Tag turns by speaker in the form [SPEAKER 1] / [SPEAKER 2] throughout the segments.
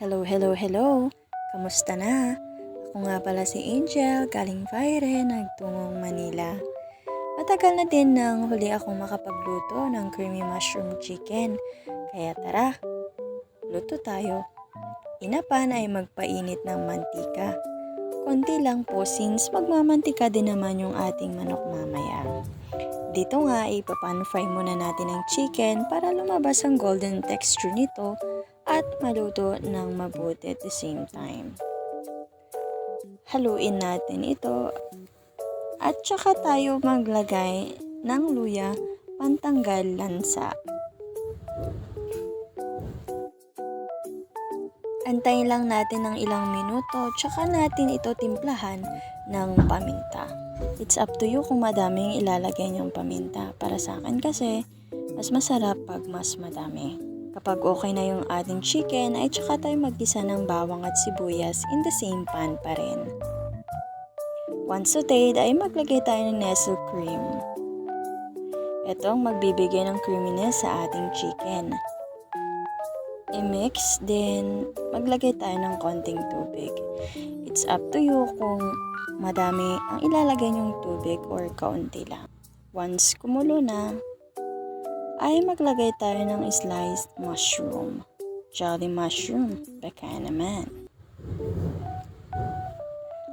[SPEAKER 1] Hello. Kamusta na? Ako nga pala si Angel, galing Vaire, nagtungong Manila. Matagal na din nang huli akong makapagluto ng creamy mushroom chicken. Kaya tara, luto tayo. Inapan ay magpainit ng mantika. Konti lang po since magmamantika din naman yung ating manok mamaya. Dito nga ipapan fry muna natin ang chicken para lumabas ang golden texture nito at maluto ng mabuti at the same time. Haluin natin ito at saka tayo maglagay ng luya pantanggal lansa. Antayin lang natin ng ilang minuto tsaka natin ito timplahan ng paminta. It's up to you kung madaming ilalagay niyong paminta. Para sa akin kasi, mas masarap pag mas madami. Kapag okay na yung ating chicken, ay tsaka tayo maggisa ng bawang at sibuyas in the same pan pa rin. Once sauteed, ay maglagay tayo ng Nestle cream. Ito ang magbibigay ng creaminess sa ating chicken. I-mix, then maglagay tayo ng konting tubig. It's up to you kung madami ang ilalagay niyong tubig or kaunti lang. Once kumulo na, ay maglagay tayo ng sliced mushroom. Jolly mushroom, baka naman.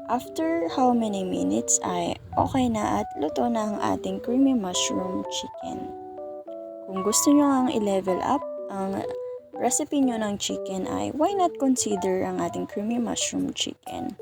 [SPEAKER 1] After how many minutes ay okay na at luto na ang ating creamy mushroom chicken. Kung gusto nyo ang i-level up ang recipe nyo ng chicken ay why not consider ang ating creamy mushroom chicken.